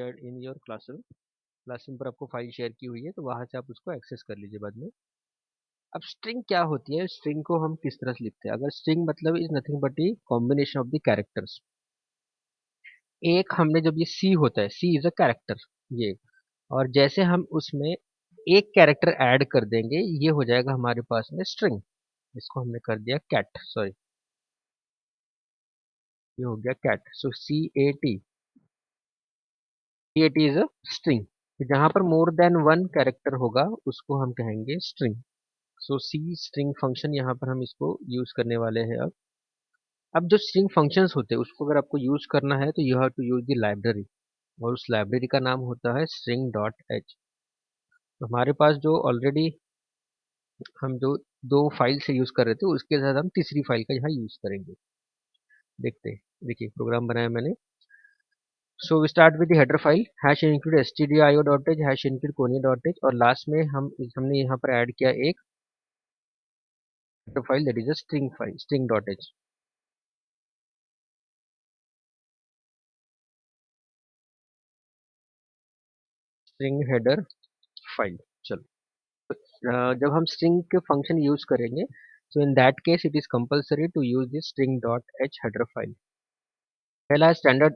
In your classroom पर आपको file share की हुई है, तो वहाँ से आप उसको एक्सेस कर लीजिए बाद में। अब स्ट्रिंग क्या होती है, स्ट्रिंग को हम किस तरह से लिखते हैं? अगर स्ट्रिंग मतलब is nothing but the combination of the characters. एक हमने जब ये सी होता है, सी इज अ कैरेक्टर ये, और जैसे हम उसमें एक कैरेक्टर ऐड कर देंगे, ये हो जाएगा हमारे पास में स्ट्रिंग। इसको हमने कर दिया कैट, सॉरी ये हो गया cat. So C A T is a string. जहां पर मोर देन वन कैरेक्टर होगा उसको हम कहेंगे स्ट्रिंग। सो सी स्ट्रिंग फंक्शन, यहाँ पर हम इसको यूज करने वाले हैं। अब जो स्ट्रिंग फंक्शंस होते हैं उसको अगर आपको यूज करना है तो you have to use the library, और उस लाइब्रेरी का नाम होता है string डॉट एच। तो हमारे पास जो ऑलरेडी हम जो दो फाइल से यूज कर रहे थे उसके साथ हम तीसरी फाइल का यहाँ यूज करेंगे। देखते हैं, देखिए प्रोग्राम बनाया मैंने। So we start with the header file hash include stdio dot h hash include conio dot h, और लास्ट में हमने यहाँ पर ऐड किया एक header file that is a string file string dot h. String header file. चलो, जब हम स्ट्रिंग के फंक्शन यूज करेंगे, so in that case it is compulsory to use this string dot h header file. पहला है standard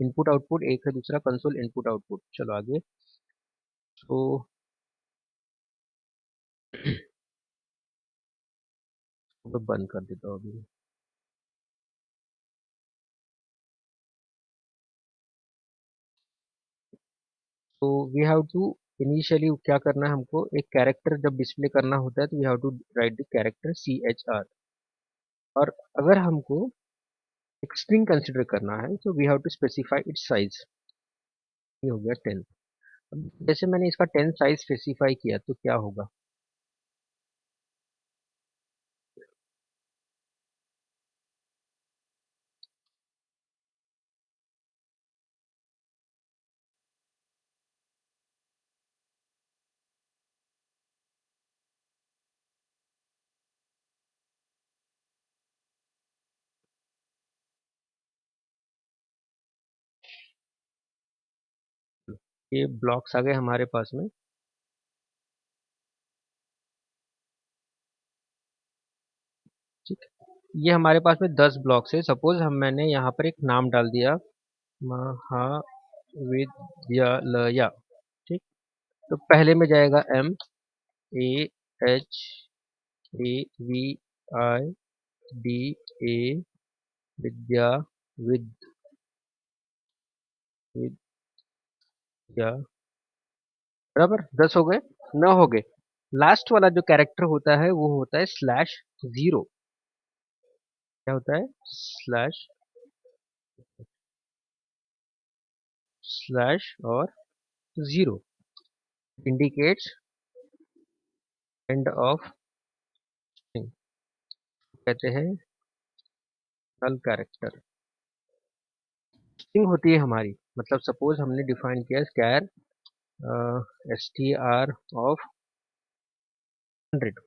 input output, एक है दूसरा कंसोल इनपुट आउटपुट। चलो आगे। तो तो बंद कर देता हूँ अभी। तो वी हैव टू इनिशियली क्या करना है, हमको एक कैरेक्टर जब डिस्प्ले करना होता है तो we have to write the character CHR। और अगर हमको एक स्ट्रिंग कंसिडर करना है तो we have to specify its size. ये हो गया 10। अब जैसे मैंने इसका 10 साइज स्पेसिफाई किया तो क्या होगा? ये ब्लॉक्स आ गए हमारे पास में। ठीक, ये हमारे पास में 10 ब्लॉक्स है। सपोज मैंने यहाँ पर एक नाम डाल दिया, महाविद्यालय। ठीक, तो पहले में जाएगा MAHAVIDA, विद्या, विद्या, बराबर 10 हो गए। 9 हो गए। लास्ट वाला जो कैरेक्टर होता है वो होता है /0। क्या होता है? स्लैश, स्लैश और 0 इंडिकेट्स एंड ऑफ स्ट्रिंग, कहते हैं नल कैरेक्टर। स्ट्रिंग होती है हमारी, मतलब सपोज हमने डिफाइन किया स्क्वायर STR ऑफ 100।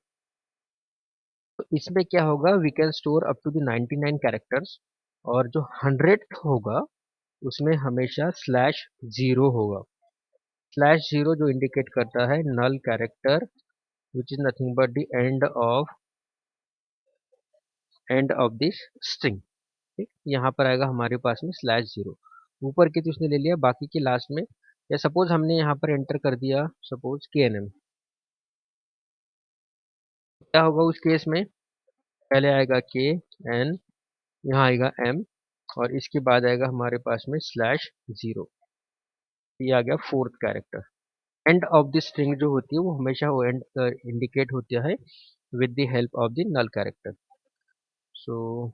तो इसमें क्या होगा, we can store up to the 99 characters, और जो 100 होगा उसमें हमेशा /0 होगा। /0 जो इंडिकेट करता है null character which is nothing but the end of this string. ठीक, यहाँ पर आएगा हमारे पास में /0। ऊपर की तो उसने ले लिया, बाकी की लास्ट में, या सपोज हमने यहाँ पर एंटर कर दिया सपोज KNM। क्या होगा उस केस में? पहले आएगा KN, यहाँ आएगा M, और इसके बाद आएगा हमारे पास में /0। ये आ गया fourth character. And of the string जो होती है वो हमेशा वो एंड इंडिकेट होता है with the help of the null character. So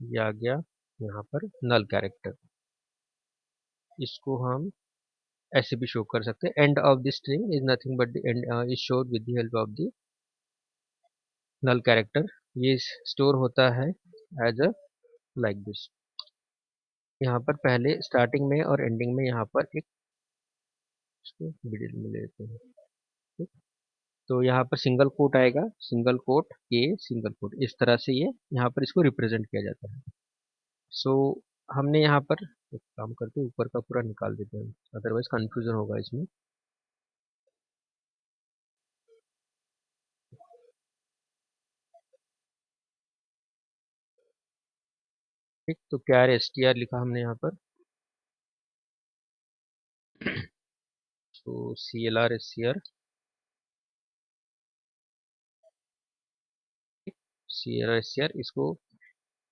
ये आ गया यहाँ पर नल कैरेक्टर। इसको हम ऐसे भी शो कर सकते हैं, end of the string is nothing but the end is showed with the help of the null character. ये स्टोर होता है एज अ लाइक दिस। यहाँ पर पहले स्टार्टिंग में और एंडिंग में यहाँ पर एक, इसको मिडिल में लेते हैं। ठीक? तो यहाँ पर सिंगल कोट आएगा, सिंगल कोट के सिंगल कोट, इस तरह से ये यहाँ पर इसको रिप्रेजेंट किया जाता है। सो हमने यहाँ पर एक काम करके ऊपर का पूरा निकाल देते हैं, अदरवाइज कंफ्यूजन होगा इसमें। ठीक, तो क्या है str लिखा हमने यहाँ पर, तो clr str, clr str, इसको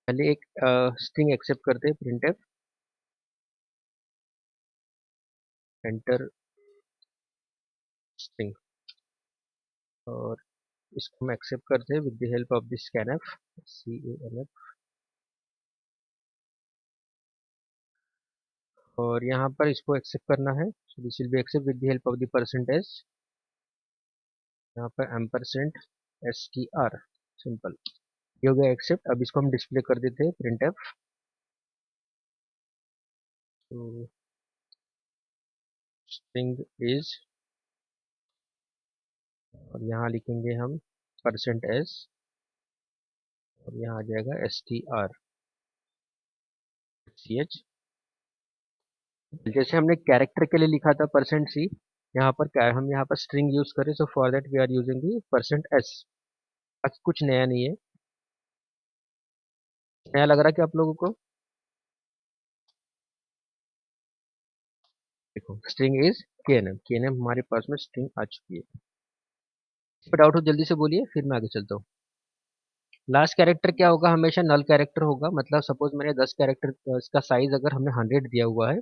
पहले एक स्ट्रिंग एक्सेप्ट करते हैं, printf एंटर स्ट्रिंग, और इसको हम एक्सेप्ट करते हैं with the help of this scanf, canf, और यहाँ पर इसको एक्सेप्ट करना है, so this will be accept with the help of the percentage, यहाँ पर एम्परसेंट str, सिंपल, ये हो गया एक्सेप्ट। अब इसको हम डिस्प्ले कर देते हैं printf, तो स्ट्रिंग इज, और यहाँ लिखेंगे हम परसेंट एस, और यहाँ आ जाएगा str ch, जैसे हमने कैरेक्टर के लिए लिखा था परसेंट सी, यहाँ पर क्या हम यहाँ पर स्ट्रिंग यूज करें, so for that we are using the percent S. कुछ नया नहीं है, नया लग रहा है कि आप लोगों को, देखो स्ट्रिंग इज KNM हमारे पास में स्ट्रिंग आ चुकी है। इस पर डाउट हो जल्दी से बोलिए, फिर मैं आगे चलता हूँ। लास्ट कैरेक्टर क्या होगा, हमेशा नल कैरेक्टर होगा, मतलब सपोज मैंने 10 कैरेक्टर, इसका साइज अगर हमने 100 दिया हुआ है,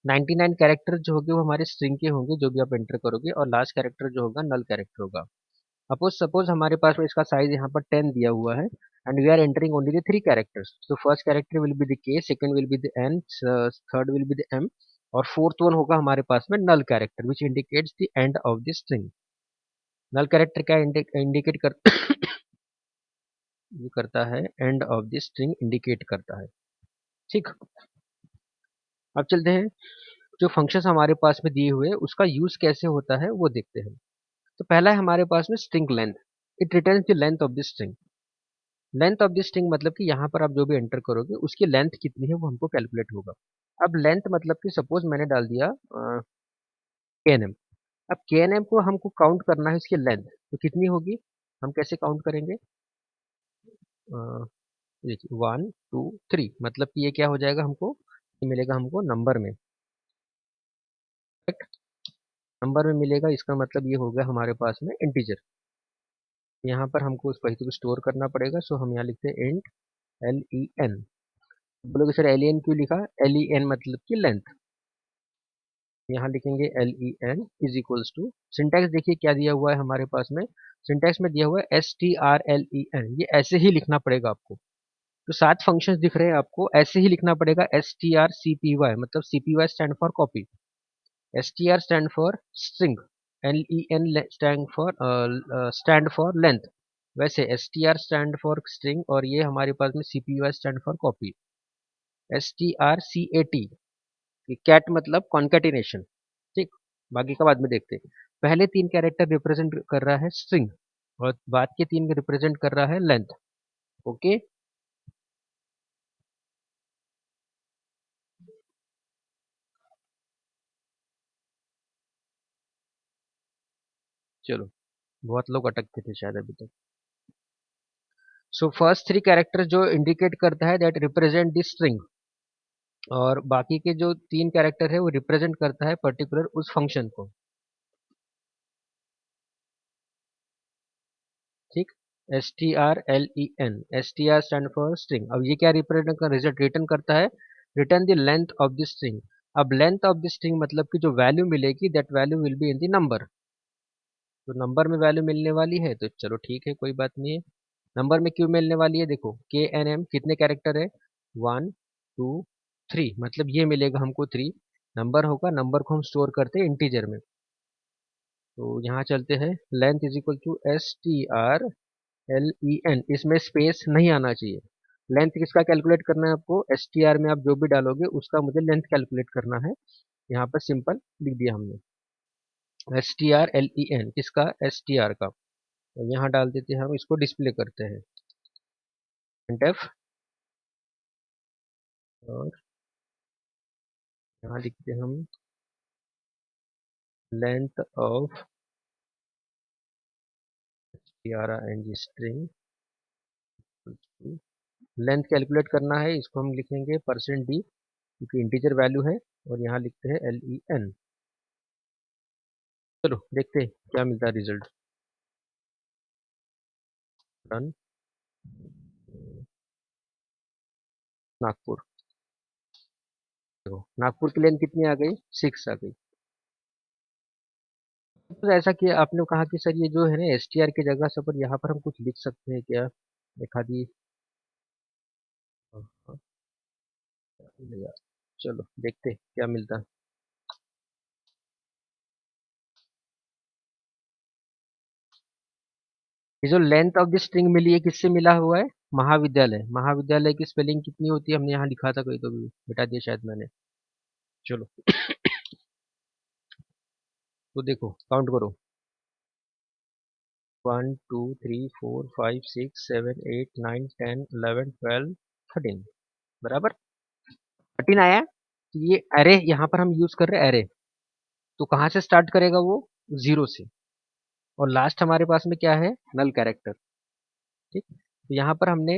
99 कैरेक्टर जो होंगे वो हमारे स्ट्रिंग के होंगे जो भी आप एंटर करोगे, और लास्ट कैरेक्टर जो होगा नल कैरेक्टर होगा। सपोज सपोज हमारे पास में इसका साइज यहाँ पर 10 दिया हुआ है, and we are entering only the 3 characters, so first character will be the K, second will be the N, third will be the M, और फोर्थ वन होगा हमारे पास में null character which indicates the end of the string. Null character क्या indicate कर ये करता है, end of the string indicate करता है। ठीक, अब चलते हैं जो फंक्शंस हमारे पास में दिए हुए हैं उसका यूज कैसे होता है वो देखते हैं। तो पहला है हमारे पास में string length, it returns the length of the string. Length of the string मतलब कि यहाँ पर आप जो भी एंटर करोगे उसकी लेंथ कितनी है वो हमको कैलकुलेट होगा। अब लेंथ मतलब कि सपोज मैंने डाल दिया KNM, अब KNM को हमको काउंट करना है इसकी लेंथ, तो कितनी होगी, हम कैसे काउंट करेंगे, देखिए 1 2 3, मतलब कि ये क्या हो जाएगा हमको, ये मिलेगा हमको नंबर में, नंबर में मिलेगा, इसका मतलब ये हो गया हमारे पास में इंटीजर। यहाँ पर हमको उस वैल्यू को स्टोर करना पड़ेगा, सो हम यहाँ लिखते हैं इंट LEN। बोलोगे सर LEN क्यों लिखा, LEN मतलब कि लेंथ, यहाँ लिखेंगे LEN is equals to, syntax देखिए क्या दिया हुआ है हमारे पास में, सिंटैक्स में दिया हुआ है STRLEN, ये ऐसे ही लिखना पड़ेगा आपको, तो 7 फंक्शंस दिख रहे हैं आपको, ऐसे ही लिखना पड़ेगा STRCPY, मतलब CPY stand for copy, STR stand for string, LEN stand for length, वैसे STR स्टैंड फॉर स्ट्रिंग, और ये हमारे पास में CPY stand for copy, STRCAT, cat मतलब कॉन्केटिनेशन। ठीक, बाकी का बाद में देखते हैं। पहले 3 कैरेक्टर रिप्रेजेंट कर रहा है स्ट्रिंग, और बाद के 3 रिप्रेजेंट कर रहा है लेंथ। ओके, चलो, बहुत लोग अटकते थे शायद अभी तक। सो फर्स्ट 3 कैरेक्टर जो इंडिकेट करता है दैट रिप्रेजेंट द स्ट्रिंग, और बाकी के जो 3 कैरेक्टर है वो रिप्रेजेंट करता है पर्टिकुलर उस फंक्शन को। ठीक, STRLEN स्टैंड फॉर स्ट्रिंग, अब ये क्या रिप्रेजेंट का रिजल्ट रिटर्न करता है, return the length of the string. अब लेंथ ऑफ द स्ट्रिंग मतलब कि जो वैल्यू मिलेगी that value will be in the number, तो नंबर में वैल्यू मिलने वाली है, तो चलो ठीक है कोई बात नहीं है। नंबर में क्यों मिलने वाली है, देखो KNM कितने कैरेक्टर है, 1 2 3, मतलब ये मिलेगा हमको 3 नंबर होगा, नंबर को हम स्टोर करते हैं इंटीजर में। तो यहाँ चलते हैं, length is equal to STRLEN, इसमें स्पेस नहीं आना चाहिए। लेंथ किसका कैलकुलेट करना है आपको, STR में आप जो भी डालोगे उसका मुझे लेंथ कैलकुलेट करना है, यहाँ पर सिंपल लिख दिया हमने STRLEN, किसका, STR का, तो यहाँ डाल देते हैं, हम इसको डिस्प्ले करते हैं printf, यहाँ लिखते हैं हम length of strng string, length calculate करना है, इसको हम लिखेंगे %d क्योंकि इंटीजर वैल्यू है, और यहाँ लिखते हैं len। चलो देखते हैं क्या मिलता है रिजल्ट। रन नागपुर। देखो नागपुर की लेंथ कितनी आ गई, 6 आ गई। तो ऐसा कि आपने कहा कि सर ये जो है ना str की जगह से पर यहाँ पर हम कुछ लिख सकते हैं क्या, एक आधी। हाँ, हाँ, मिलेगा। चलो देखते हैं क्या मिलता है। ये जो लेंथ ऑफ द स्ट्रिंग मिली है किससे मिला हुआ है, महाविद्यालय। महाविद्यालय की स्पेलिंग कितनी होती है, हमने यहाँ लिखा था, कोई तो भी बता दिया शायद मैंने। चलो तो देखो काउंट करो, 1 2 3 4 5 6 7 8 9 10 11 12 13, बराबर 13 आया। तो ये अरे यहाँ पर हम यूज कर रहे हैं अरे, तो कहाँ से स्टार्ट करेगा वो, 0 से, और लास्ट हमारे पास में क्या है, नल कैरेक्टर। ठीक, तो यहाँ पर हमने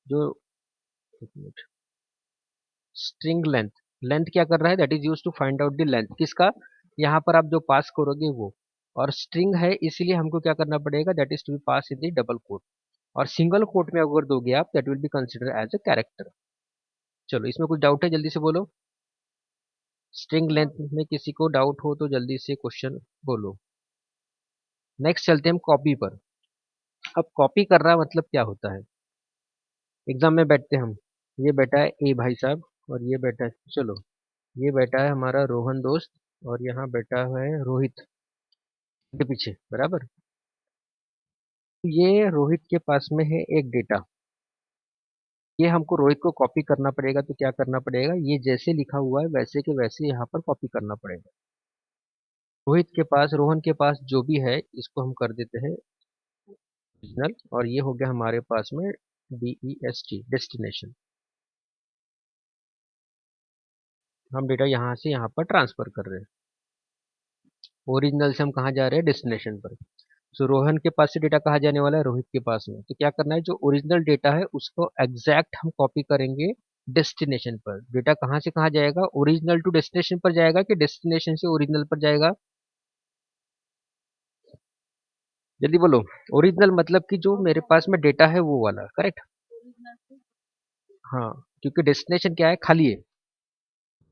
जो स्ट्रिंग लेंथ, लेंथ क्या कर रहा है, that is use to find out the length किसका, यहाँ पर आप जो पास करोगे वो, और स्ट्रिंग है इसीलिए हमको क्या करना पड़ेगा, that is to be pass in the double quote, और सिंगल कोट में अगर दोगे आप that will be consider as a character. चलो इसमें कुछ डाउट है, जल्दी से बोलो। स्ट्रिंग लेंथ में किसी को डाउट हो तो जल्दी से क्वेश्चन बोलो। नेक्स्ट चलते हैं हम कॉपी पर। अब कॉपी कर रहा मतलब क्या होता है, एग्जाम में बैठते हैं हम, ये बैठा है ए भाई साहब, और ये बैठा है, चलो ये बैठा है हमारा रोहन दोस्त, और यहाँ बैठा है रोहित के पीछे, बराबर। तो ये रोहित के पास में है एक डेटा, ये हमको रोहित को कॉपी करना पड़ेगा, तो क्या करना पड़ेगा, ये जैसे लिखा हुआ है वैसे के वैसे यहाँ पर कॉपी करना पड़ेगा। रोहित के पास, रोहन के पास जो भी है इसको हम कर देते हैं ओरिजिनल, और ये हो गया हमारे पास में DEST डेस्टिनेशन। हम डेटा यहाँ से यहाँ पर ट्रांसफर कर रहे हैं, ओरिजिनल से हम कहाँ जा रहे हैं, डेस्टिनेशन पर। सो रोहन के पास से डेटा कहाँ जाने वाला है, रोहित के पास में, तो क्या करना है, जो ओरिजिनल डेटा है उसको एग्जैक्ट हम कॉपी करेंगे डेस्टिनेशन पर। डेटा कहाँ से कहाँ जाएगा, ओरिजिनल टू डेस्टिनेशन पर जाएगा कि डेस्टिनेशन से ओरिजिनल पर जाएगा, जल्दी बोलो। ओरिजिनल मतलब कि जो मेरे पास में डेटा है वो वाला, करेक्ट। हाँ, क्योंकि डेस्टिनेशन क्या है, खाली है,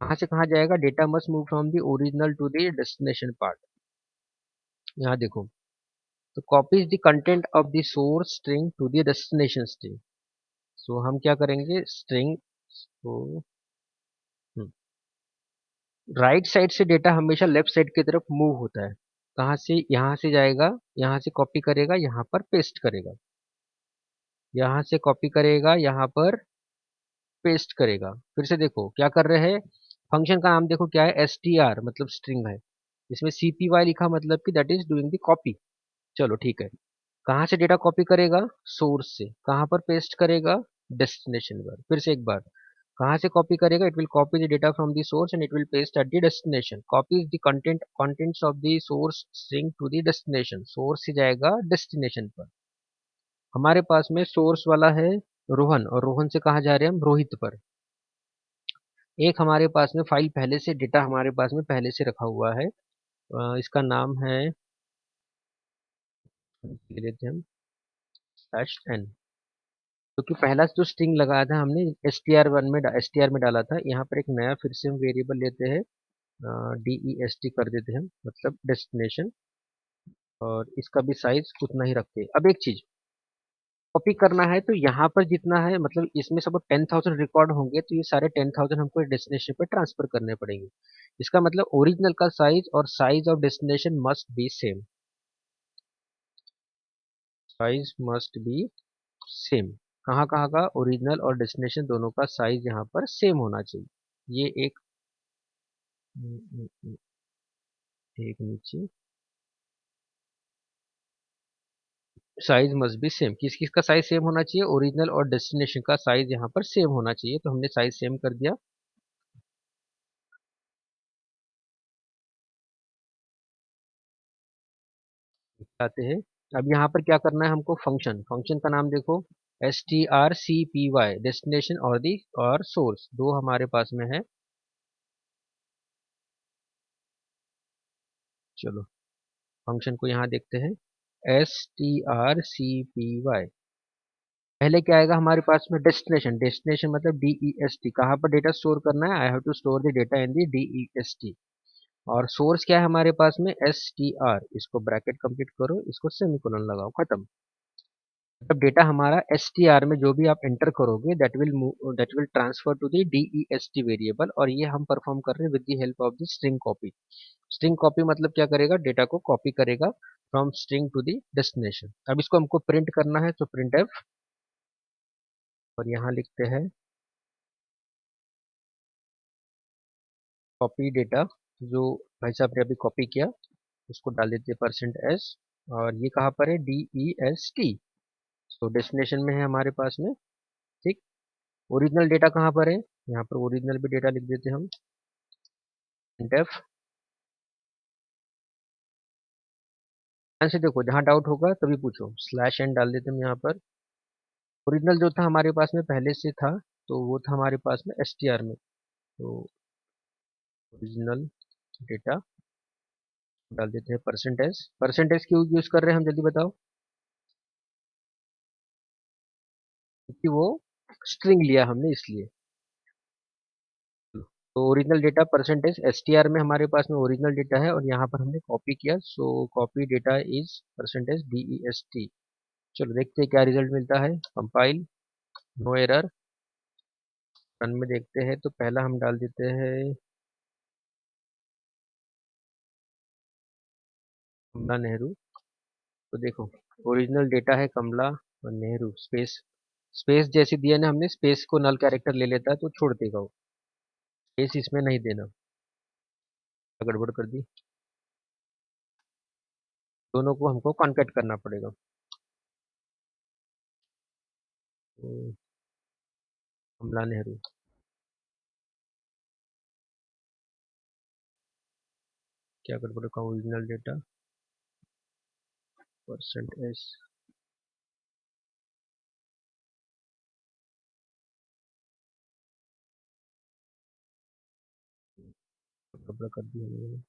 कहाँ से कहाँ जाएगा, data must move from the original to the destination part. यहाँ देखो, तो copies the content of the source string to the destination string. So हम क्या करेंगे, स्ट्रिंग को राइट साइड से डेटा हमेशा लेफ्ट साइड की तरफ मूव होता है, कहाँ से, यहाँ से जाएगा, यहाँ से कॉपी करेगा, यहाँ पर पेस्ट करेगा, यहाँ से कॉपी करेगा, यहाँ पर पेस्ट करेगा। फिर से देखो क्या कर रहे हैं, फंक्शन का नाम देखो क्या है, str मतलब स्ट्रिंग है, इसमें cpy लिखा मतलब कि that is doing the copy. चलो ठीक है, कहाँ से डेटा कॉपी करेगा, सोर्स से, कहाँ पर पेस्ट करेगा, डेस्टिनेशन पर। फिर से एक बार, कहाँ से कॉपी करेगा, it will copy the data from the source and it will paste at the destination, copies the contents of the source string to the destination, source से जाएगा डेस्टिनेशन पर। हमारे पास में सोर्स वाला है रोहन, और रोहन से कहाँ जा रहे हैं हम, रोहित पर। एक हमारे पास में फाइल पहले से, डेटा हमारे पास में पहले से रखा हुआ है, इसका नाम है, ले लेते हैं हम /n, क्योंकि पहला जो स्ट्रिंग लगाया था हमने str में डाला था, यहाँ पर एक नया फिर से हम वेरिएबल लेते हैं, DEST कर देते हैं, मतलब डेस्टिनेशन, और इसका भी साइज उतना ही रखते हैं। अब एक चीज कॉपी करना है, तो यहाँ पर जितना है, मतलब इसमें सब 10,000 रिकॉर्ड होंगे, तो ये सारे 10,000 हमको डेस्टिनेशन पे ट्रांसफर करने पड़ेंगे। इसका मतलब ओरिजिनल का साइज और size of destination must be same, size must be same. कहाँ कहाँ का, ओरिजिनल और डेस्टिनेशन दोनों का साइज यहाँ पर सेम होना चाहिए। ये एक एक नीचे साइज मस्ट बी सेम, किस किस का साइज सेम होना चाहिए, ओरिजिनल और डेस्टिनेशन का साइज यहाँ पर सेम होना चाहिए, तो हमने साइज सेम कर दिया। आते हैं, अब यहाँ पर क्या करना है हमको, फंक्शन, फंक्शन का नाम देखो, strcpy, डेस्टिनेशन और दी और सोर्स दो हमारे पास में है। चलो फंक्शन को यहाँ देखते हैं, strcpy, पहले क्या आएगा हमारे पास में, डेस्टिनेशन, डेस्टिनेशन मतलब DEST, कहाँ पर डेटा स्टोर करना है, I have to store the data in the DEST। और सोर्स क्या है हमारे पास में, str, इसको ब्रैकेट कंप्लीट करो, इसको सेमीकोलन लगाओ, खत्म। मतलब डेटा हमारा str में जो भी आप एंटर करोगे that will transfer to the DEST variable, और ये हम परफॉर्म कर रहे हैं with the help of the string copy. String copy मतलब क्या करेगा, डेटा को कॉपी करेगा from string to the destination. अब इसको हमको प्रिंट करना है, तो प्रिंट एफ, और यहाँ लिखते हैं कॉपी डेटा, जो भाई साहब ने अभी कॉपी किया उसको डाल देते हैं %s, और ये कहाँ पर है, DEST, तो डेस्टिनेशन में है हमारे पास में। ठीक, ओरिजिनल डेटा कहाँ पर है, यहाँ पर ओरिजिनल भी डेटा लिख देते हैं हम, printf। ध्यान से देखो, जहाँ डाउट होगा तभी पूछो, /n डाल देते हम यहाँ पर। ओरिजिनल जो था हमारे पास में पहले से था, तो वो था हमारे पास में str में, तो ओरिजिनल डेटा डाल देते हैं %s। % क्यों यूज कर रहे हैं हम, जल्दी बताओ, क्योंकि वो स्ट्रिंग लिया हमने इसलिए। तो ओरिजिनल डेटा %str में हमारे पास में ओरिजिनल डेटा है, और यहाँ पर हमने कॉपी किया, सो कॉपी डेटा इज %dest। चलो देखते हैं क्या रिजल्ट मिलता है, कंपाइल, नो एरर, रन में देखते हैं, तो पहला हम डाल देते हैं कमला नेहरू। तो देखो ओरिजिनल डेटा है कमला और नेहरू, स्पेस, स्पेस जैसे दिया ना हमने, स्पेस को नल कैरेक्टर ले लेता है तो छोड़ देगा वो, स्पेस इसमें नहीं देना, गड़बड़ कर दी, दोनों को हमको कॉन्कैट करना पड़ेगा। तो कमला नेहरू, क्या गड़बड़ का, ओरिजिनल डेटा %s, गड़बड़ कर दी हमने।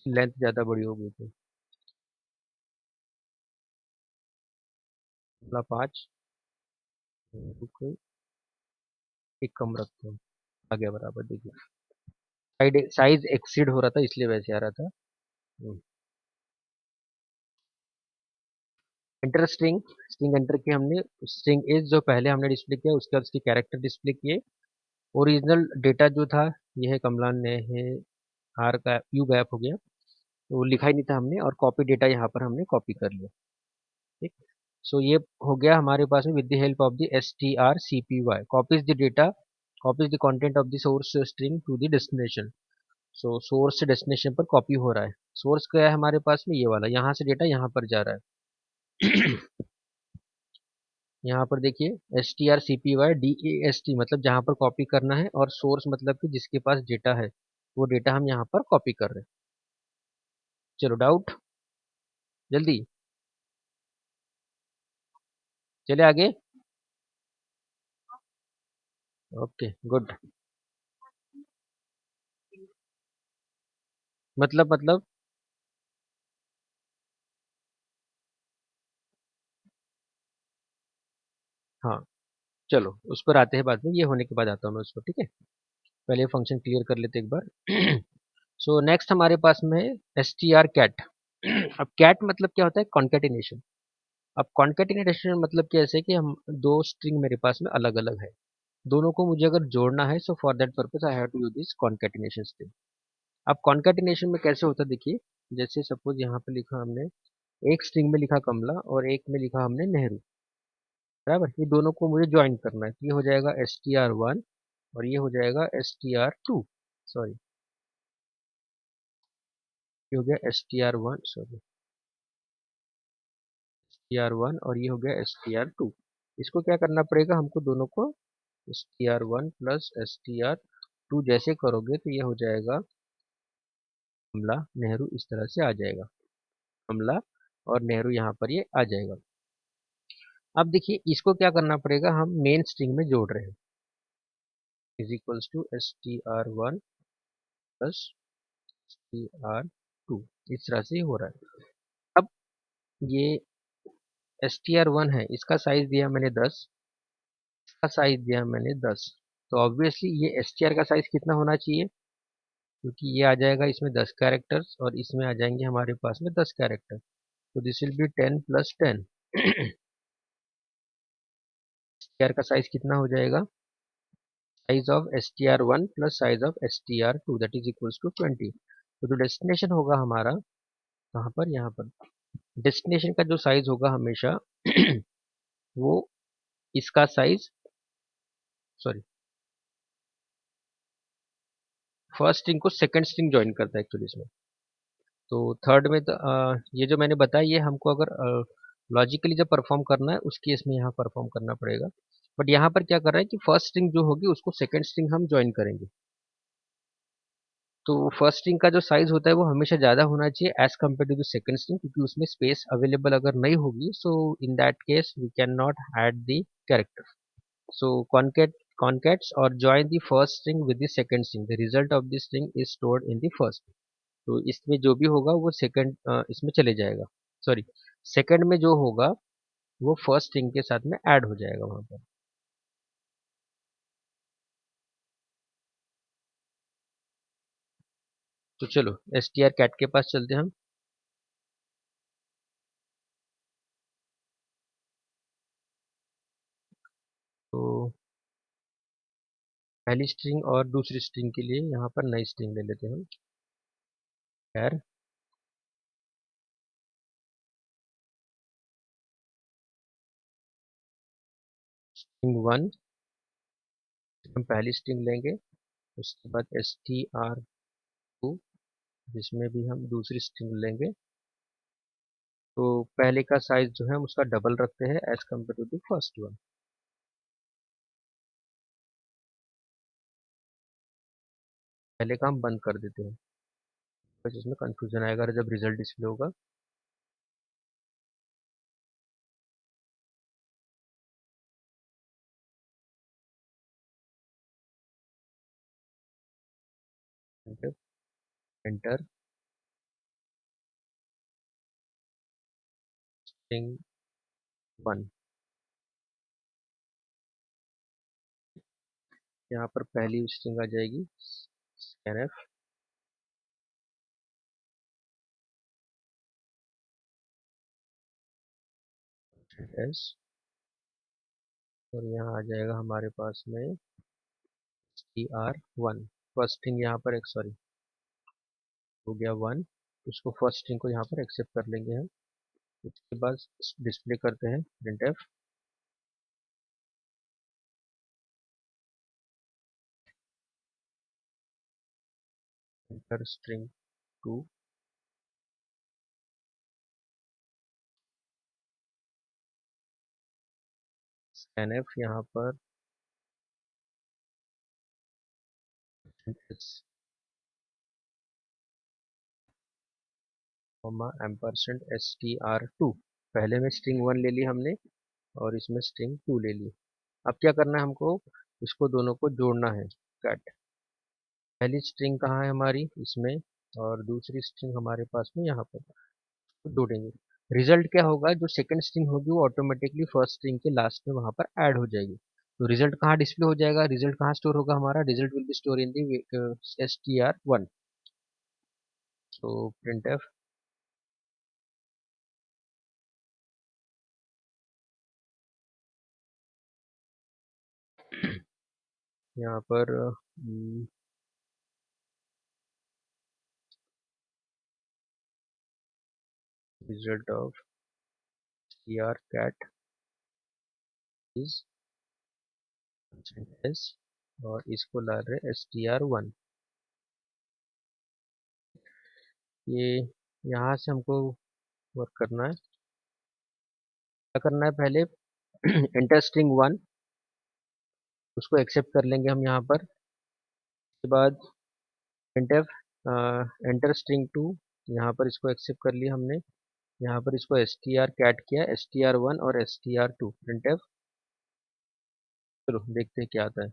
लेंथ ज़्यादा बड़ी हो गई थी, कमला 5, नेहरू को एक कम रखते हैं, आ गया बराबर, देखिए साइज एक्सीड हो रहा था इसलिए वैसे आ रहा था। एंटर स्ट्रिंग, स्ट्रिंग एंटर किया हमने, स्ट्रिंग इज जो पहले हमने डिस्प्ले किया उसके बाद उसकी कैरेक्टर डिस्प्ले किए। ओरिजिनल डेटा जो था, ये है कमला ने है, आर का यू गैप हो गया, तो लिखा ही नहीं था हमने, और कॉपी डेटा यहाँ पर हमने कॉपी कर लिया। ठीक, सो ये हो गया हमारे पास में, with the help of the strcpy copies the data, copies the content of the source string to the destination. So source से डेस्टिनेशन पर कॉपी हो रहा है, सोर्स क्या है हमारे पास में, ये वाला, यहाँ से डेटा यहाँ पर जा रहा है। यहाँ पर देखिए strcpy मतलब जहाँ पर कॉपी करना है, और सोर्स मतलब कि जिसके पास डेटा है, वो डेटा हम यहाँ पर कॉपी कर रहे हैं। चलो डाउट, जल्दी चले आगे, ओके गुड। मतलब हाँ, चलो उस पर आते हैं बाद में, ये होने के बाद आता हूँ मैं उस पर, ठीक है, पहले फंक्शन क्लियर कर लेते एक बार। सो नेक्स्ट हमारे पास में है str cat। अब कैट मतलब क्या होता है, कॉन्केटिनेशन। अब कॉन्केटिनेशन मतलब कैसे कि हम दो स्ट्रिंग मेरे पास में अलग अलग है, दोनों को मुझे अगर जोड़ना है, so for that purpose I have to use this concatenation string. अब कॉन्केटिनेशन में कैसे होता है देखिए, जैसे सपोज यहाँ पे लिखा हमने एक स्ट्रिंग में लिखा कमला और एक में लिखा हमने नेहरू, बराबर। ये दोनों को मुझे ज्वाइन करना है, तो ये हो जाएगा str1 और ये हो जाएगा str2, सॉरी ये हो गया str1, सॉरी str1 और ये हो गया str2। इसको क्या करना पड़ेगा हमको, दोनों को str1 प्लस str2 जैसे करोगे तो ये हो जाएगा कमला नेहरू, इस तरह से आ जाएगा, कमला और नेहरू यहाँ पर ये आ जाएगा। अब देखिए इसको क्या करना पड़ेगा, हम मेन स्ट्रिंग में जोड़ रहे हैं, is equals to str1 plus str2, इस तरह से हो रहा है। अब ये str1 है, इसका साइज दिया मैंने 10, इसका साइज दिया मैंने 10, तो ऑब्वियसली ये str का साइज कितना होना चाहिए, क्योंकि ये आ जाएगा इसमें 10 कैरेक्टर्स और इसमें आ जाएंगे हमारे पास में 10 कैरेक्टर, तो this will be 10 plus 10। str का साइज कितना हो जाएगा, size of str1 plus size of str2 that is equals to 20। तो जो डेस्टिनेशन होगा हमारा कहाँ पर, यहाँ पर, डेस्टिनेशन का जो साइज होगा हमेशा वो इसका साइज, सॉरी फर्स्ट स्ट्रिंग को सेकंड स्ट्रिंग ज्वाइन करता है एक्चुअली इसमें। तो थर्ड में तो ये जो मैंने बताया ये हमको अगर लॉजिकली जब परफॉर्म करना है उस केस में यहाँ परफॉर्म करना पड़ेगा, बट यहाँ पर क्या कर रहा है कि फर्स्ट स्ट्रिंग जो होगी उसको सेकंड स्ट्रिंग हम ज्वाइन करेंगे। तो फर्स्ट स्ट्रिंग का जो साइज होता है वो हमेशा ज़्यादा होना चाहिए as compare to the second string, क्योंकि उसमें स्पेस अवेलेबल अगर नहीं होगी, so in that case we can not add the character. So concates or join the first string with the second string, the result of this string is stored in the first। तो इसमें जो भी होगा वो second इसमें चले जाएगा, sorry second में जो होगा वो फर्स्ट स्ट्रिंग के साथ में ऐड हो जाएगा वहां पर। तो चलो str कैट के पास चलते हैं हम। तो पहली स्ट्रिंग और दूसरी स्ट्रिंग के लिए यहाँ पर नई स्ट्रिंग ले लेते हैं हम, char string1, हम पहली स्ट्रिंग लेंगे, उसके बाद str2 जिसमें भी हम दूसरी स्ट्रिंग लेंगे। तो पहले का साइज जो है हम उसका डबल रखते हैं as compare to the first one. पहले का हम बंद कर देते हैं, तो जिसमें कंफ्यूजन आएगा जब रिजल्ट डिस्प्ले होगा। एंटर, एंटर स्ट्रिंग 1, यहाँ पर पहली स्ट्रिंग आ जाएगी scanf, एस, और यहाँ आ जाएगा हमारे पास में str1, फर्स्ट स्ट्रिंग यहाँ पर एक, सॉरी हो गया 1, उसको फर्स्ट स्ट्रिंग को यहाँ पर एक्सेप्ट कर लेंगे हम। उसके बाद डिस्प्ले करते हैं printf, एंटर स्ट्रिंग 2, scanf यहाँ पर एम्परसेंड str2, पहले में स्ट्रिंग 1 ले ली हमने और इसमें स्ट्रिंग 2 ले ली। अब क्या करना है हमको, इसको दोनों को जोड़ना है, कट। पहली स्ट्रिंग कहाँ है हमारी इसमें, और दूसरी स्ट्रिंग हमारे पास में यहाँ पर, तो जोड़ेंगे। रिजल्ट क्या होगा, जो सेकंड स्ट्रिंग होगी वो ऑटोमेटिकली फर्स्ट स्ट्रिंग के लास्ट में वहाँ पर ऐड हो जाएगी। तो रिजल्ट कहाँ डिस्प्ले हो जाएगा, रिजल्ट कहाँ स्टोर होगा हमारा, result will be store in the str1। So printf, यहाँ पर result of str cat is s और इसको ला रहे str1। ये यहाँ से हमको वर्क करना है। क्या करना है, पहले एंटर स्ट्रिंग 1 उसको एक्सेप्ट कर लेंगे हम यहाँ पर। उसके बाद printf एंटर स्ट्रिंग 2, यहाँ पर इसको एक्सेप्ट कर लिया हमने। यहाँ पर इसको str कैट किया, str1 और str2 printf। चलो देखते हैं क्या आता है।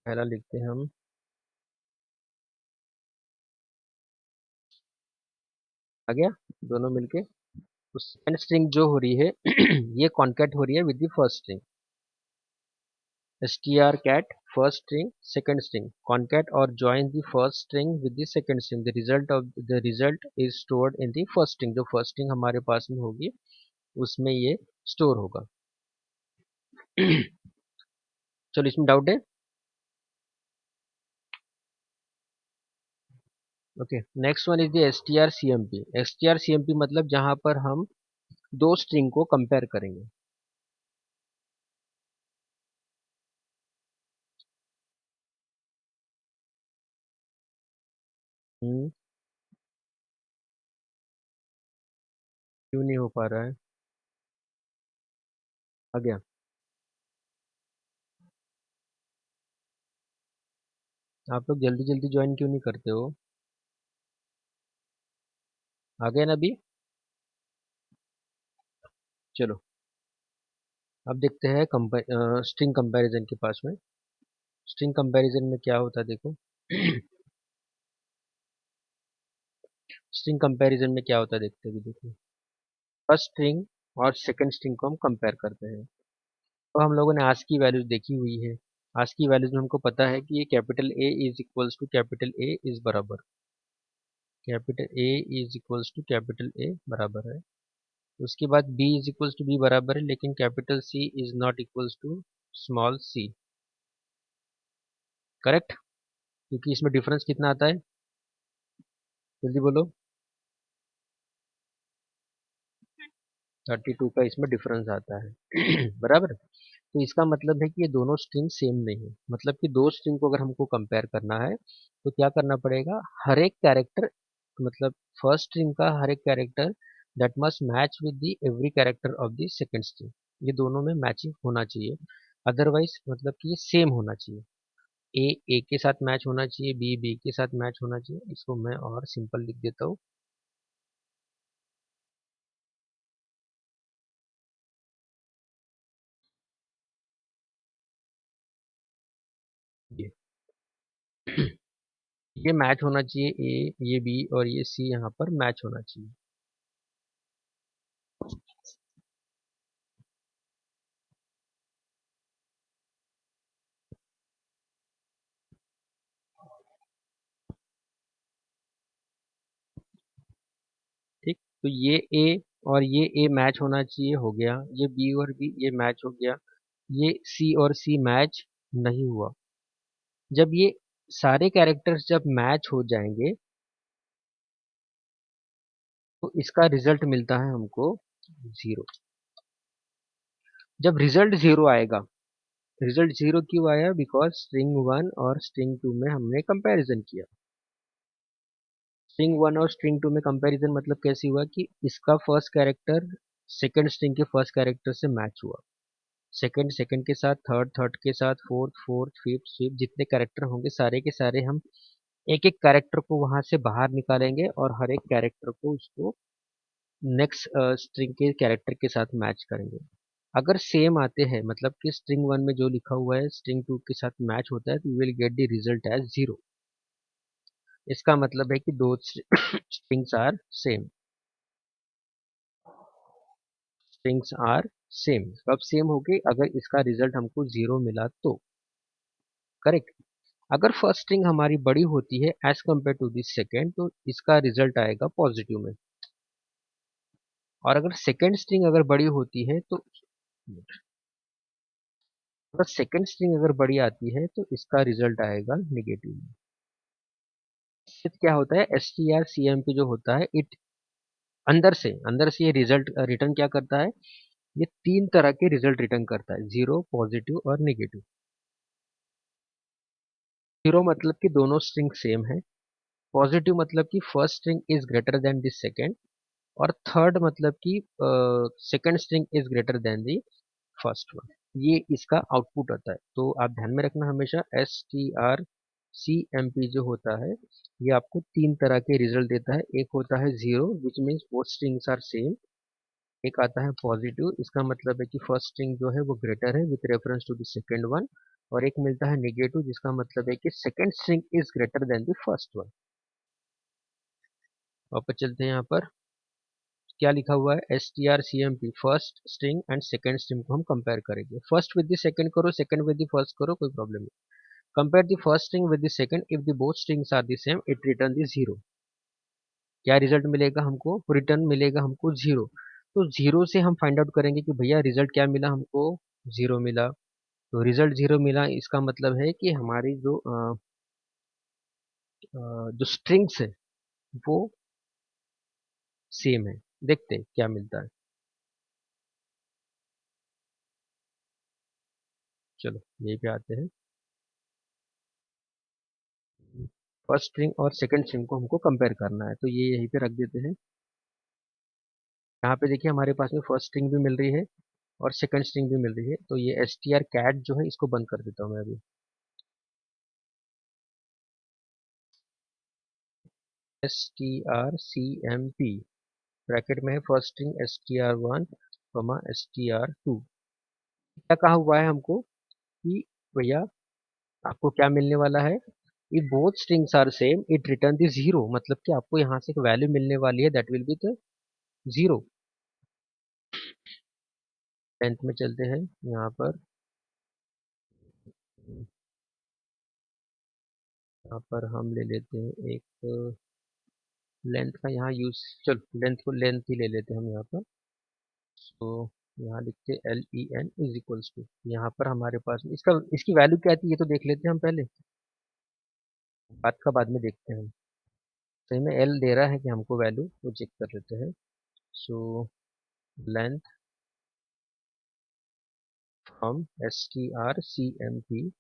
पहला लिखते हैं हम, आ गया दोनों मिलके। तो सेकंड स्ट्रिंग जो हो रही है ये कॉन्कैट हो रही है with the first string. str cat first string second string concat or join the first string with the second string, the result is stored in the first string। जो first string हमारे पास में होगी उसमें ये स्टोर होगा। चलो इसमें डाउट है? Okay, next one is the strcmp। strcmp मतलब जहां पर हम दो स्ट्रिंग को कंपेयर करेंगे। क्यों नहीं हो पा रहा है? आ गया? आप लोग जल्दी जल्दी ज्वाइन क्यों नहीं करते हो? आ गए ना अभी? चलो अब देखते हैं स्ट्रिंग कंपैरिजन के पास में। स्ट्रिंग कंपैरिजन में क्या होता है देखो। स्ट्रिंग कंपैरिजन में क्या होता है देखते हैं, देखो। फर्स्ट स्ट्रिंग और सेकंड स्ट्रिंग को हम कंपेयर करते हैं। तो हम लोगों ने आज की वैल्यूज देखी हुई है। आज की वैल्यूज में हमको पता है कि ये capital A is equals to capital A is बराबर, capital A is equals to capital A बराबर है। उसके बाद B is equals to B बराबर है, लेकिन capital C is not equals to small C. Correct? क्योंकि इसमें डिफरेंस कितना आता है, जल्दी बोलो। 32 का इसमें डिफरेंस आता है। बराबर। तो इसका मतलब है कि ये दोनों स्ट्रिंग सेम नहीं है। मतलब कि दो स्ट्रिंग को अगर हमको कंपेयर करना है तो क्या करना पड़ेगा, हर एक कैरेक्टर, मतलब फर्स्ट स्ट्रिंग का हर एक character that must match with the every character of the second string. ये दोनों में मैचिंग होना चाहिए। अदरवाइज मतलब कि ये सेम होना चाहिए। ए ए के साथ मैच होना चाहिए, बी बी के साथ मैच होना चाहिए। इसको मैं और सिंपल लिख देता हूँ। ये ये मैच होना चाहिए, ए ये बी और ये सी यहाँ पर मैच होना चाहिए। ठीक, तो ये ए और ये ए मैच होना चाहिए, हो गया। ये बी और बी ये मैच हो गया। ये सी और सी मैच नहीं हुआ। जब ये सारे कैरेक्टर्स जब मैच हो जाएंगे तो इसका रिजल्ट मिलता है हमको 0। जब रिजल्ट 0 आएगा, रिजल्ट 0 क्यों आया, बिकॉज स्ट्रिंग 1 और स्ट्रिंग 2 में हमने कंपैरिजन किया। स्ट्रिंग 1 और स्ट्रिंग 2 में कंपैरिजन मतलब कैसे हुआ कि इसका फर्स्ट कैरेक्टर सेकंड स्ट्रिंग के फर्स्ट कैरेक्टर से मैच हुआ। सेकंड सेकंड के साथ, थर्ड थर्ड के साथ, फोर्थ फोर्थ, फिफ्थ फिफ्थ, जितने कैरेक्टर होंगे सारे के सारे हम एक एक कैरेक्टर को वहां से बाहर निकालेंगे और हर एक कैरेक्टर को उसको नेक्स्ट स्ट्रिंग के कैरेक्टर के साथ मैच करेंगे। अगर सेम आते हैं, मतलब कि स्ट्रिंग 1 में जो लिखा हुआ है स्ट्रिंग 2 के साथ मैच होता है, तो you will get the result as 0। इसका मतलब है कि दो strings are same. Strings are same कब सेम हो गई, अगर इसका रिजल्ट हमको 0 मिला तो। करेक्ट? अगर फर्स्ट स्ट्रिंग हमारी बड़ी होती है as compare to the second, तो इसका रिजल्ट आएगा पॉजिटिव में। और अगर सेकेंड स्ट्रिंग अगर बड़ी होती है तो अगर सेकंड स्ट्रिंग अगर बड़ी आती है तो इसका रिजल्ट आएगा नेगेटिव में। फिर क्या होता है, strcmp जो होता है इट अंदर से ये रिजल्ट रिटर्न क्या करता है, ये तीन तरह के रिजल्ट रिटर्न करता है, जीरो, पॉजिटिव और नेगेटिव। जीरो मतलब कि दोनों स्ट्रिंग सेम है, पॉजिटिव मतलब कि first string is greater than the second, और थर्ड मतलब कि second string is greater than the first one. ये इसका आउटपुट होता है। तो आप ध्यान में रखना हमेशा, strcmp जो होता है ये आपको तीन तरह के रिजल्ट देता है। एक होता है zero which means both strings are same, एक आता है पॉजिटिव, इसका मतलब है कि फर्स्ट स्ट्रिंग जो है वो ग्रेटर है with reference to the second one, और एक मिलता है नेगेटिव जिसका मतलब है कि second string is greater than the first one. वापस चलते हैं यहाँ पर, क्या लिखा हुआ है, strcmp first string and second string को हम कंपेयर करेंगे। फर्स्ट विद द सेकेंड करो, सेकेंड विद द फर्स्ट करो, कोई प्रॉब्लम नहीं। Compare the first string with the second, if the both strings are the same it return the zero. क्या result मिलेगा हमको, रिटर्न मिलेगा हमको जीरो। तो जीरो से हम फाइंड आउट करेंगे कि भैया रिजल्ट क्या मिला हमको, जीरो मिला। तो रिजल्ट जीरो मिला इसका मतलब है कि हमारी जो स्ट्रिंग्स है वो सेम है। देखते हैं क्या मिलता है। चलो यहीं पे आते हैं, फर्स्ट स्ट्रिंग और सेकंड स्ट्रिंग को हमको कंपेयर करना है, तो ये यहीं पे रख देते हैं। यहाँ पे देखिए हमारे पास में फर्स्ट स्ट्रिंग भी मिल रही है और सेकंड स्ट्रिंग भी मिल रही है, तो ये str cat जो है इसको बंद कर देता हूँ मैं अभी। strcmp ब्रैकेट में है फर्स्ट स्ट्रिंग str1 str2। क्या कहा हुआ है हमको कि भैया आपको क्या मिलने वाला है, if both strings are same it return the zero, मतलब कि आपको यहाँ से एक वैल्यू मिलने वाली है that will be the zero. Tenth में चलते हैं यहाँ पर, यहाँ पर हम ले लेते हैं एक लेंथ का यहाँ यूज, चलो लेंथ को लेंथ ही ले लेते हैं हम यहाँ पर। तो यहाँ लिखते हैं len इज इक्वल्स टू, यहाँ पर हमारे पास में इसका इसकी वैल्यू क्या आती है ये तो देख लेते हैं हम पहले, बात का बाद में देखते हैं। सही में एल दे रहा है कि हमको वैल्यू, तो चेक कर लेते हैं। सो लेंथ फ्रॉम strcmp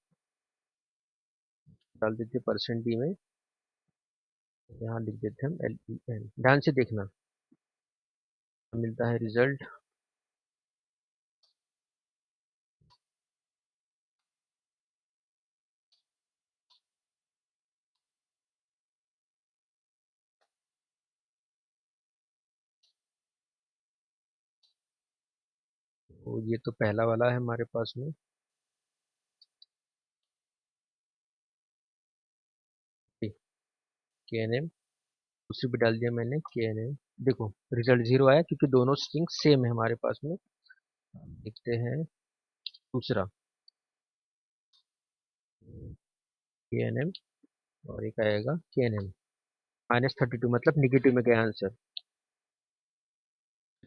डाल देते परसेंट डी में, यहाँ लिख देते हैं हम len। ध्यान से देखना मिलता है रिजल्ट, तो ये तो पहला वाला है हमारे पास में, के एन एम। दूसरी भी डाल दिया मैंने के एन एम। देखो रिजल्ट जीरो आया क्योंकि दोनों स्ट्रिंग सेम है हमारे पास में। देखते हैं दूसरा के एन एम, और एक आएगा के एन एम -32, मतलब निगेटिव में गया आंसर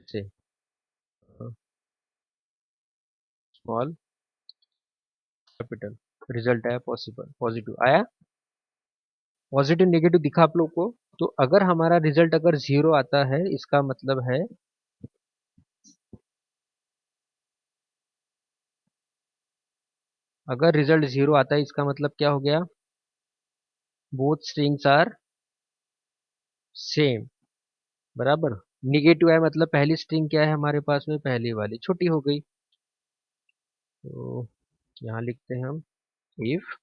से। स्मॉल कैपिटल, रिजल्ट आया पॉसिबल पॉजिटिव आया, पॉजिटिव नेगेटिव दिखा आप लोग को। तो अगर हमारा रिजल्ट अगर जीरो आता है इसका मतलब है, अगर रिजल्ट जीरो आता है इसका मतलब क्या हो गया, बोथ स्ट्रिंग्स आर सेम, बराबर। निगेटिव है मतलब पहली स्ट्रिंग क्या है हमारे पास में, पहली वाली छोटी हो गई। तो यहाँ लिखते हैं हम if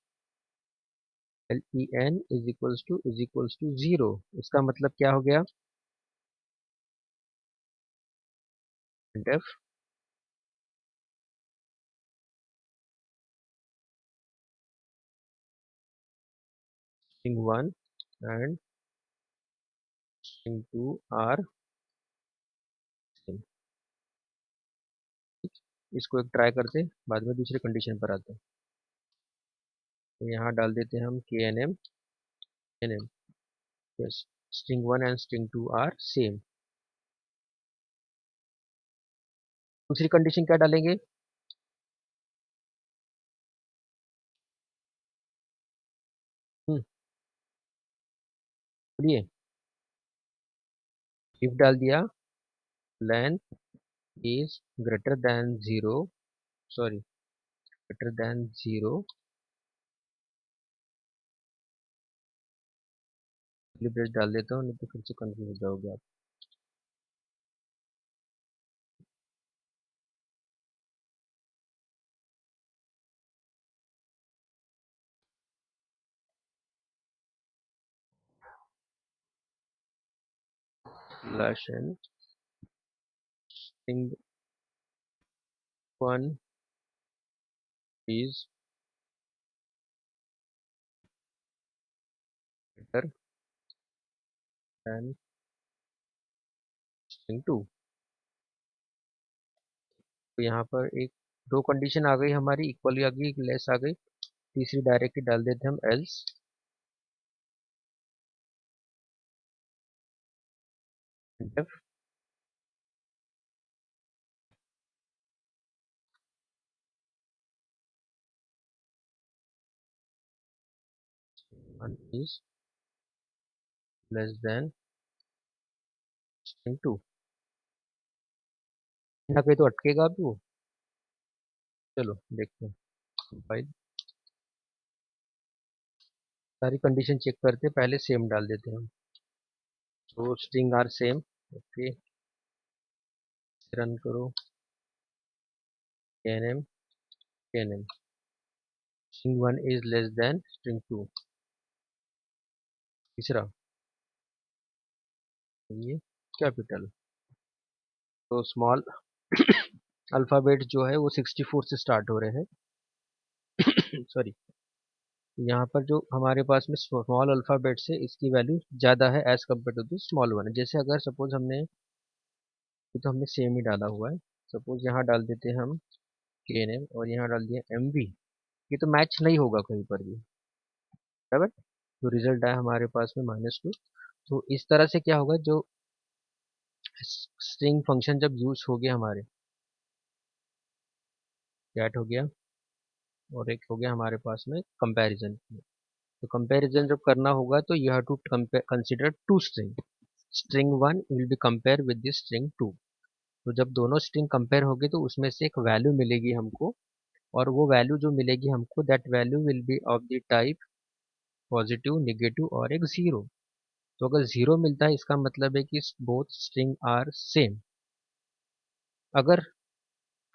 len is equals to zero, इसका मतलब क्या हो गया, def string 1 and string 2 are same। इसको एक ट्राई करते हैं, बाद में दूसरे कंडीशन पर आते हैं। तो यहाँ डाल देते हैं हम K N M, yes, string 1 and string 2 are same. दूसरी कंडीशन क्या डालेंगे, बोलिए, इफ डाल दिया length is greater than 0, sorry greater than 0, brace डाल देता हूँ नहीं तो फिर से कंफ्यूज हो जाओगे आप। Slash N string 1 is greater than string 2। तो यहाँ पर एक दो कंडीशन आ गई हमारी, इक्वली आ गई, लेस आ गई, तीसरी डायरेक्टली डाल देते हैं हम else printf 1 is less than string 2। यहाँ पे तो अटकेगा भी वो। चलो देखते हैं फाइल, सारी कंडीशन चेक करते हैं, पहले सेम डाल देते हैं हम। तो string are same, okay, run करो, knm knm string 1 is less than string 2। तीसरा ये कैपिटल, तो स्मॉल अल्फ़ाबेट जो है वो 64 से स्टार्ट हो रहे हैं सॉरी, यहाँ पर जो हमारे पास में स्मॉल अल्फ़ाबेट से इसकी वैल्यू ज़्यादा है as compare to the small one. जैसे अगर सपोज हमने, तो हमने सेम ही डाला हुआ है, सपोज यहाँ डाल देते हैं हम KNM और यहाँ डाल दिया MV, ये तो मैच नहीं होगा कहीं पर भी, बराबर। तो रिजल्ट आया हमारे पास में -2। तो इस तरह से क्या होगा, जो स्ट्रिंग फंक्शन जब यूज हो गया हमारे, कैट हो गया, और एक हो गया हमारे पास में कंपैरिजन। तो कंपैरिजन जब करना होगा तो you have to consider two string, string 1 will be compare with the string 2। तो जब दोनों स्ट्रिंग कंपेयर होगी तो उसमें से एक वैल्यू मिलेगी हमको, और वो वैल्यू जो मिलेगी हमको, that value will be of the type positive, negative और एक जीरो। तो अगर जीरो मिलता है इसका मतलब है कि बोथ स्ट्रिंग आर सेम। अगर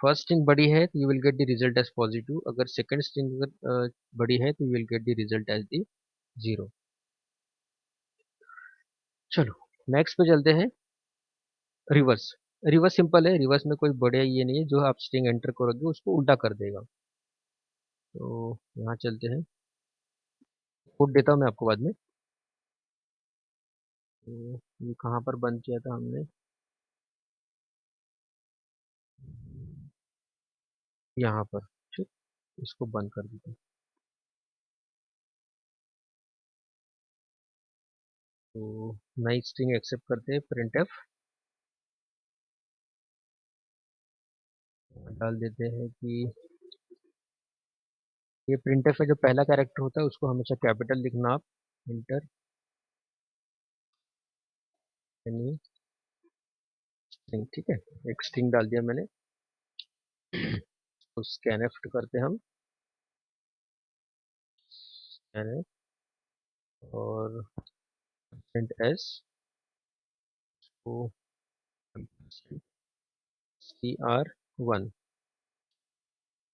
फर्स्ट स्ट्रिंग बड़ी है तो you will get the result as positive, अगर सेकंड स्ट्रिंग अगर बड़ी है तो you will get the result as the zero. चलो नेक्स्ट पे चलते हैं, रिवर्स। रिवर्स सिंपल है, रिवर्स में कोई बड़े ये नहीं है, जो आप स्ट्रिंग एंटर करोगे उसको उल्टा कर देगा। तो यहाँ चलते हैं, कोड देता हूँ मैं आपको बाद में। तो ये कहाँ पर बंद किया था हमने, यहाँ पर, ठीक, इसको बंद कर देते हैं। तो नई स्ट्रिंग एक्सेप्ट करते हैं, प्रिंट एफ डाल देते हैं कि ये प्रिंट एफ में जो पहला कैरेक्टर होता है उसको हमेशा कैपिटल लिखना आप, इंटर एनी स्ट्रिंग, ठीक है, एक स्ट्रिंग डाल दिया मैंने। तो स्कैनफ करते हैं हम, स्कैनफ और प्रिंट एस को CR1,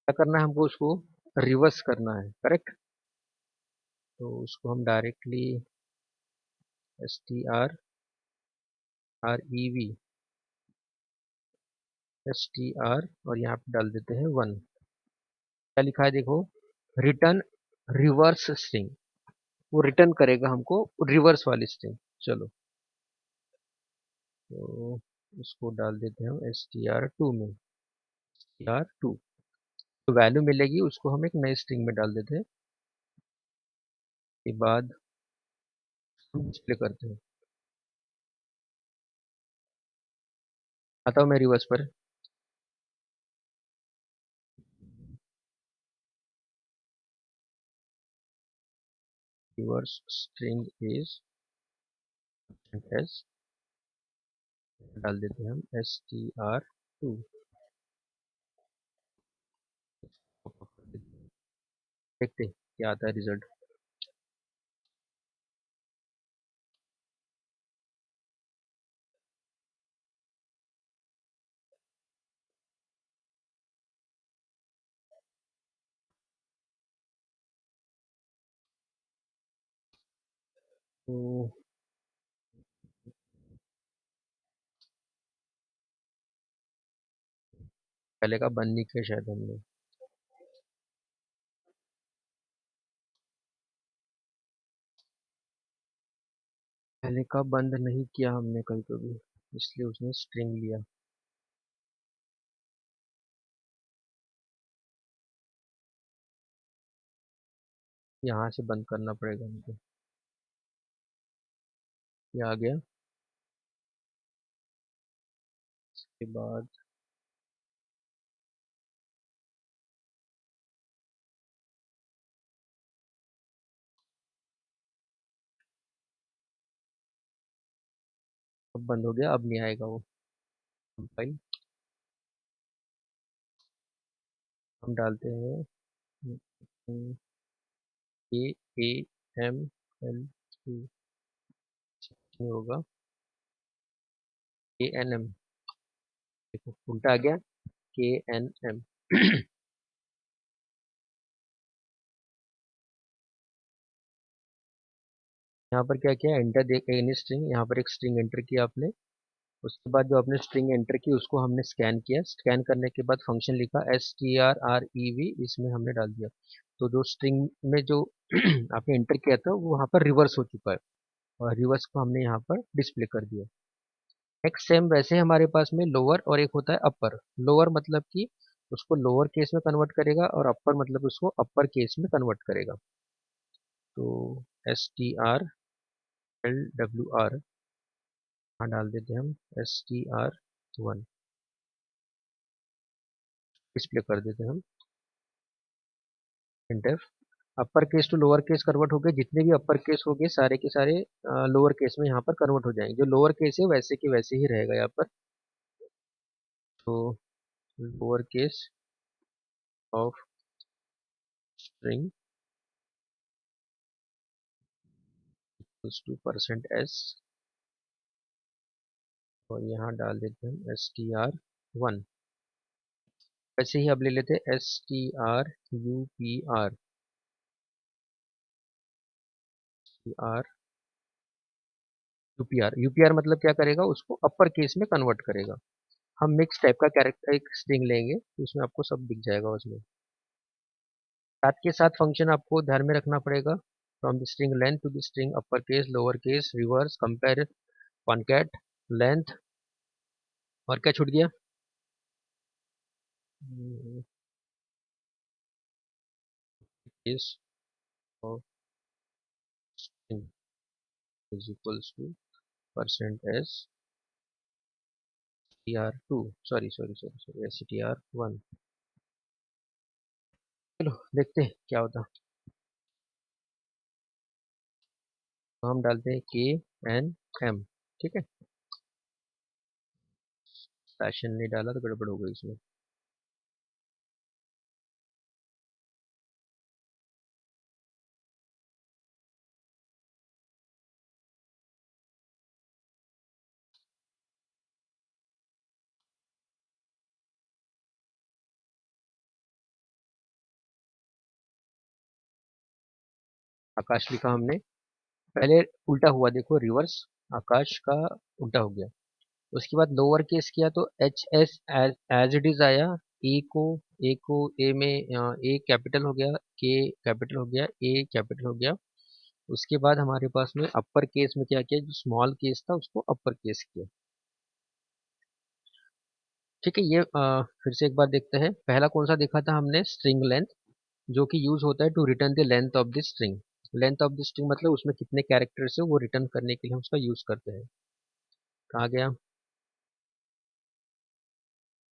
क्या करना है हमको, उसको रिवर्स करना है, करेक्ट। तो उसको हम डायरेक्टली STRREV STR और यहाँ पे डाल देते हैं 1। क्या लिखा है देखो, रिटर्न रिवर्स स्ट्रिंग, वो रिटर्न करेगा हमको रिवर्स वाली स्ट्रिंग। चलो तो उसको डाल देते हैं हम STR2 में, STR2 तो वैल्यू मिलेगी उसको हम एक नई स्ट्रिंग में डाल देते हैं। के बाद हम डिस्प्ले करते हैं, आता हूँ मैं रिवर्स पर। रिवर्स स्ट्रिंग इज एस डाल देते हैं हम str2। देखते हैं क्या आता है रिजल्ट। तो पहले का बंद नहीं किया शायद हमने। पहले का बंद नहीं किया हमने कहीं को भी, इसलिए उसने स्ट्रिंग लिया। यहाँ से बंद करना पड़ेगा हमको। ये आ गया। इसके बाद अब बंद हो गया, अब नहीं आएगा वो। कंपाइल हम डालते हैं ए ए एम एल नहीं होगा, ए एन एम। देखो उल्टा आ गया, के एन एम। यहाँ पर क्या किया, एंटर दे के एनी स्ट्रिंग, यहाँ पर एक स्ट्रिंग एंटर किया आपने। उसके बाद जो आपने स्ट्रिंग एंटर की उसको हमने स्कैन किया, स्कैन करने के बाद फंक्शन लिखा STRREV, इसमें हमने डाल दिया। तो जो स्ट्रिंग में जो आपने एंटर किया था वो वहाँ पर रिवर्स हो चुका है, और रिवर्स को हमने यहाँ पर डिस्प्ले कर दिया। नेक्स्ट सेम वैसे हमारे पास में लोअर और एक होता है अपर। लोअर मतलब कि उसको लोअर केस में कन्वर्ट करेगा, और अपर मतलब उसको अपर केस में कन्वर्ट करेगा। तो STRLWR यहाँ डाल देते हैं हम STR1, डिस्प्ले कर देते हैं हम printf। Upper case to lower case convert हो गए, जितने भी अपर केस हो गए सारे के सारे लोअर केस में यहाँ पर कन्वर्ट हो जाएंगे। जो लोअर केस है वैसे के वैसे ही रहेगा यहाँ पर। तो lower case of string equals to %s, और यहाँ डाल देते हैं STR1। वैसे ही अब ले लेते हैं STRUPR, यूपीआर मतलब क्या करेगा, उसको अपर केस में कन्वर्ट करेगा। हम मिक्स टाइप का कैरेक्टर एक स्ट्रिंग लेंगे तो उसमें आपको सब दिख जाएगा उसमें। साथ के साथ फंक्शन आपको ध्यान में रखना पड़ेगा, from the string length to the string upper case, lower case, reverse, compare, concat, length. और क्या छूट गया, case of string is equals to %s str2, sorry str1। चलो देखते हैं क्या होता है। तो हम डालते हैं KNM, ठीक है। फैशन नहीं डाला तो गड़बड़ हो गई इसमें। आकाश लिखा हमने, पहले उल्टा हुआ देखो, रिवर्स आकाश का उल्टा हो गया। उसके बाद लोअर केस किया तो HS एज इट इज आया। ए को ए में ए कैपिटल हो गया, के कैपिटल हो गया, ए कैपिटल हो गया। उसके बाद हमारे पास में अपर केस में क्या किया, जो स्मॉल केस था उसको अपर केस किया। ठीक है, ये फिर से एक बार देखते हैं। पहला कौन सा देखा था हमने, स्ट्रिंग लेंथ, जो कि यूज होता है to return the length of the string. Length of the string मतलब उसमें कितने कैरेक्टर्स है वो रिटर्न करने के लिए हम उसका यूज करते हैं। कहाँ गया,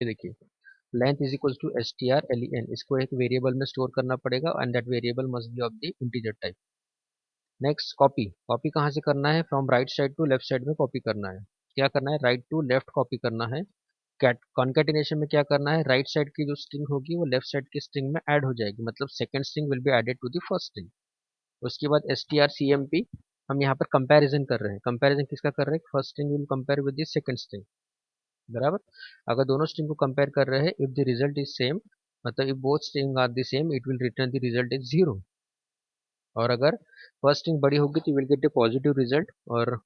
ये देखिए, length is equal to STRLEN। इसको एक वेरिएबल में स्टोर करना पड़ेगा, and that variable must be of the integer type. Next copy, copy कहाँ से करना है, from right side to left side में कॉपी करना है। क्या करना है, राइट टू लेफ्ट कॉपी करना है। कैट कॉन्केटिनेशन में क्या करना है, राइट साइड की जो स्ट्रिंग होगी वो लेफ्ट साइड की स्ट्रिंग में ऐड हो जाएगी, मतलब second string will be added to the first string. उसके बाद strcmp, हम यहाँ पर कंपैरिजन कर रहे हैं। कंपैरिजन किसका कर रहे हैं, first string will compare with the second string, बराबर। अगर दोनों स्ट्रिंग को कंपेयर कर रहे हैं, if the result is same, मतलब if both string are the same, it will return the result is 0। और अगर फर्स्ट स्ट्रिंग बड़ी होगी तो will get a positive result, और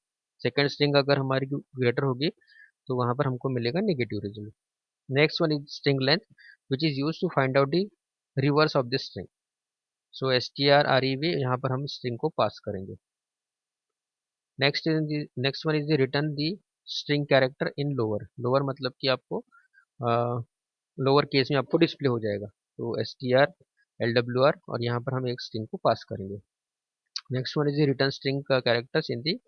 सेकंड स्ट्रिंग अगर हमारी ग्रेटर होगी तो वहां पर हमको मिलेगा negative result. Next one is string length, which is use to find out the reverse of this string. So strrev, यहाँ पर हम स्ट्रिंग को पास करेंगे। Next one is the return the string character in lower, lower मतलब कि आपको lower case में आपको डिस्प्ले हो जाएगा। तो str और यहाँ पर हम एक स्ट्रिंग को पास करेंगे। Next one is the return string का characters in the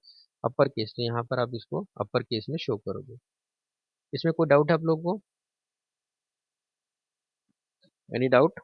upper case, तो यहाँ पर आप इसको अपर केस में शो करोगे। इसमें कोई डाउट है आप लोगों को, एनी डाउट?